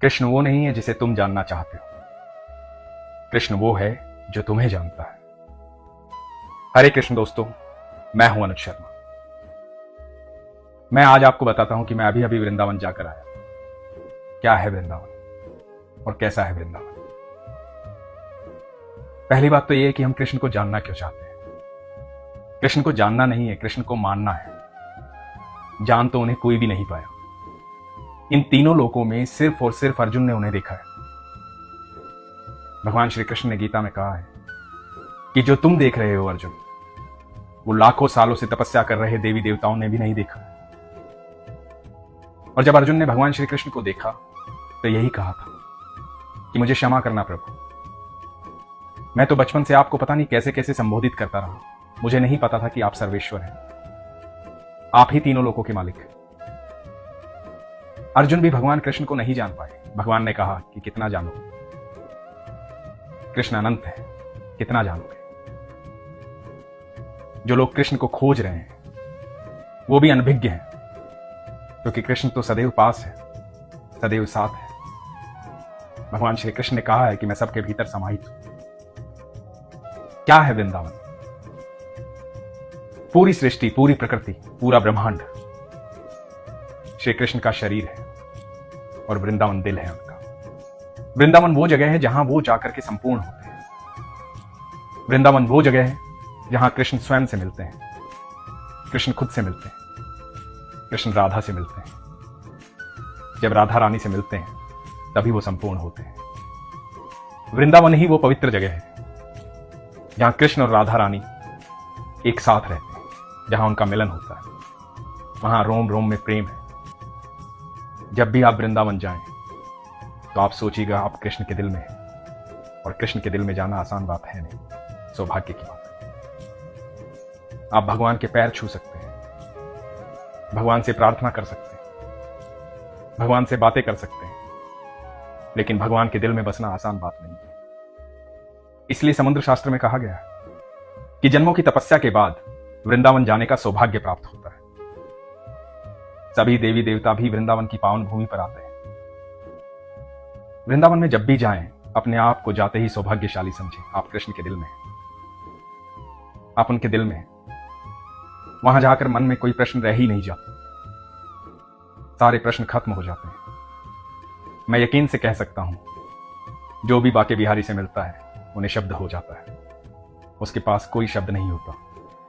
कृष्ण वो नहीं है जिसे तुम जानना चाहते हो, कृष्ण वो है जो तुम्हें जानता है। हरे कृष्ण दोस्तों, मैं हूं अनुज शर्मा। मैं आज आपको बताता हूं कि मैं अभी अभी वृंदावन जाकर आया। क्या है वृंदावन और कैसा है वृंदावन। पहली बात तो यह है कि हम कृष्ण को जानना क्यों चाहते हैं। कृष्ण को जानना नहीं है, कृष्ण को मानना है। जान तो उन्हें कोई भी नहीं पाया। इन तीनों लोकों में सिर्फ और सिर्फ अर्जुन ने उन्हें देखा है। भगवान श्री कृष्ण ने गीता में कहा है कि जो तुम देख रहे हो अर्जुन, वो लाखों सालों से तपस्या कर रहे देवी देवताओं ने भी नहीं देखा। और जब अर्जुन ने भगवान श्री कृष्ण को देखा तो यही कहा था कि मुझे क्षमा करना प्रभु, मैं तो बचपन से आपको पता नहीं कैसे कैसे संबोधित करता रहा। मुझे नहीं पता था कि आप सर्वेश्वर हैं, आप ही तीनों लोकों के मालिक हैं। अर्जुन भी भगवान कृष्ण को नहीं जान पाए। भगवान ने कहा कि कितना जानोगे, कृष्ण अनंत है, कितना जानोगे। जो लोग कृष्ण को खोज रहे हैं वो भी अनभिज्ञ हैं, क्योंकि कृष्ण तो सदैव पास है, सदैव साथ है। भगवान श्री कृष्ण ने कहा है कि मैं सबके भीतर समाहित हूं। क्या है वृंदावन? पूरी सृष्टि, पूरी प्रकृति, पूरा ब्रह्मांड श्री कृष्ण का शरीर है और वृंदावन दिल है उनका। वृंदावन वो जगह है जहां वो जाकर के संपूर्ण होते हैं। वृंदावन वो जगह है जहां कृष्ण स्वयं से मिलते हैं, कृष्ण खुद से मिलते हैं, कृष्ण राधा से मिलते हैं। जब राधा रानी से मिलते हैं तभी वो संपूर्ण होते हैं। वृंदावन ही वो पवित्र जगह है जहां कृष्ण और राधा रानी एक साथ रहते हैं, जहां उनका मिलन होता है। वहां रोम रोम में प्रेम है। जब भी आप वृंदावन जाएं तो आप सोचिएगा आप कृष्ण के दिल में हैं, और कृष्ण के दिल में जाना आसान बात है नहीं, सौभाग्य की बात है। आप भगवान के पैर छू सकते हैं, भगवान से प्रार्थना कर सकते हैं, भगवान से बातें कर सकते हैं, लेकिन भगवान के दिल में बसना आसान बात नहीं है। इसलिए समुद्र शास्त्र में कहा गया है कि जन्मों की तपस्या के बाद वृंदावन जाने का सौभाग्य प्राप्त होता है। सभी देवी देवता भी वृंदावन की पावन भूमि पर आते हैं। वृंदावन में जब भी जाएं, अपने आप को जाते ही सौभाग्यशाली समझें। आप कृष्ण के दिल में हैं, आप उनके दिल में हैं। वहां जाकर मन में कोई प्रश्न रह ही नहीं जाते, सारे प्रश्न खत्म हो जाते हैं। मैं यकीन से कह सकता हूं, जो भी बाके बिहारी से मिलता है उन्हें शब्द हो जाता है, उसके पास कोई शब्द नहीं होता।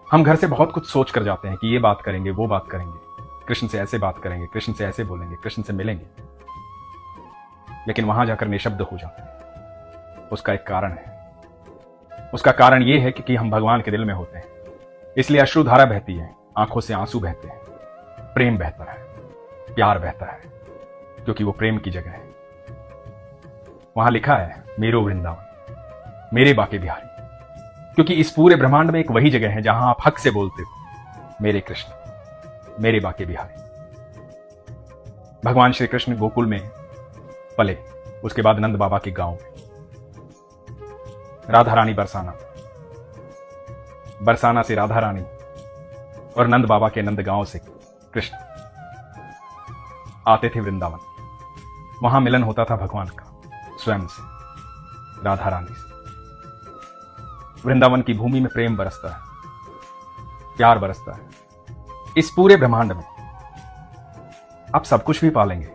हम घर से बहुत कुछ सोच कर जाते हैं कि ये बात करेंगे, वो बात करेंगे, कृष्ण से ऐसे बात करेंगे, कृष्ण से ऐसे बोलेंगे, कृष्ण से मिलेंगे, लेकिन वहां जाकर निशब्द हो जाते हैं। उसका एक कारण है। उसका कारण यह है कि हम भगवान के दिल में होते हैं, इसलिए अश्रुधारा बहती है, आंखों से आंसू बहते हैं, प्रेम बहता है, प्यार बहता है, क्योंकि वो प्रेम की जगह है। वहां लिखा है मेरो वृंदावन, मेरे बाके बिहारी, क्योंकि इस पूरे ब्रह्मांड में एक वही जगह है जहां आप हक से बोलते हो मेरे कृष्ण, मेरे बाके बिहारी। भगवान श्री कृष्ण गोकुल में पले, उसके बाद नंद बाबा के गांव में, राधा रानी बरसाना, बरसाना से राधा रानी, और नंद बाबा के नंद गांव से कृष्ण आते थे वृंदावन। वहां मिलन होता था भगवान का स्वयं से, राधा रानी से। वृंदावन की भूमि में प्रेम बरसता है, प्यार बरसता है। इस पूरे ब्रह्मांड में आप सब कुछ भी पालेंगे,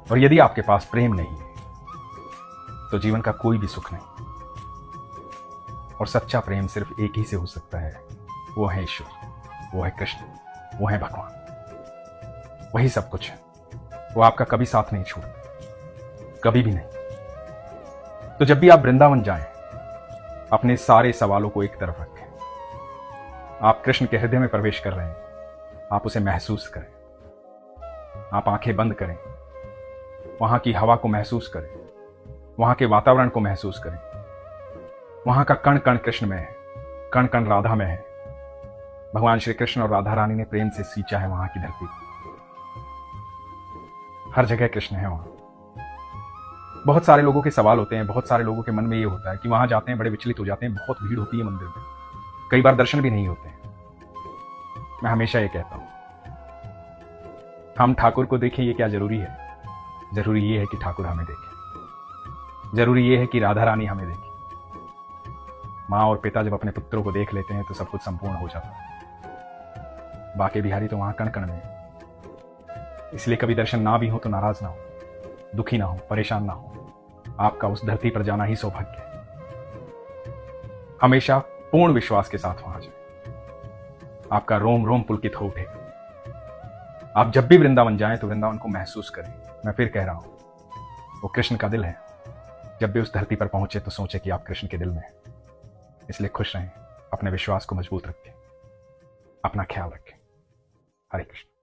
और यदि आपके पास प्रेम नहीं है तो जीवन का कोई भी सुख नहीं। और सच्चा प्रेम सिर्फ एक ही से हो सकता है, वो है ईश्वर, वो है कृष्ण, वो है भगवान। वही सब कुछ है। वो आपका कभी साथ नहीं छोड़ते, कभी भी नहीं। तो जब भी आप वृंदावन जाएं, अपने सारे सवालों को एक तरफ रखें। आप कृष्ण के हृदय में प्रवेश कर रहे हैं, आप उसे महसूस करें। आप आंखें बंद करें, वहां की हवा को महसूस करें, वहां के वातावरण को महसूस करें। वहां का कण कण कृष्ण में है, कण कण राधा में है। भगवान श्री कृष्ण और राधा रानी ने प्रेम से सींचा है वहां की धरती को। हर जगह कृष्ण है वहां। बहुत सारे लोगों के सवाल होते हैं, बहुत सारे लोगों के मन में ये होता है कि वहां जाते हैं बड़े विचलित हो जाते हैं, बहुत भीड़ होती है मंदिर में, कई बार दर्शन भी नहीं होते हैं। मैं हमेशा ये कहता हूं, हम ठाकुर को देखें ये क्या जरूरी है? जरूरी ये है कि ठाकुर हमें देखे, जरूरी ये है कि राधा रानी हमें देखे। माँ और पिता जब अपने पुत्रों को देख लेते हैं तो सब कुछ संपूर्ण हो जाता है। बाके बिहारी तो वहां कण कण में, इसलिए कभी दर्शन ना भी हो तो नाराज ना हो, दुखी ना हो, परेशान ना हो। आपका उस धरती पर जाना ही सौभाग्य है। हमेशा पूर्ण विश्वास के साथ वहां जाए, आपका रोम रोम पुलकित हो उठेगा। आप जब भी वृंदावन जाएं तो वृंदावन को महसूस करें। मैं फिर कह रहा हूं, वो कृष्ण का दिल है। जब भी उस धरती पर पहुंचे तो सोचे कि आप कृष्ण के दिल में हैं। इसलिए खुश रहें, अपने विश्वास को मजबूत रखें, अपना ख्याल रखें। हरे कृष्ण।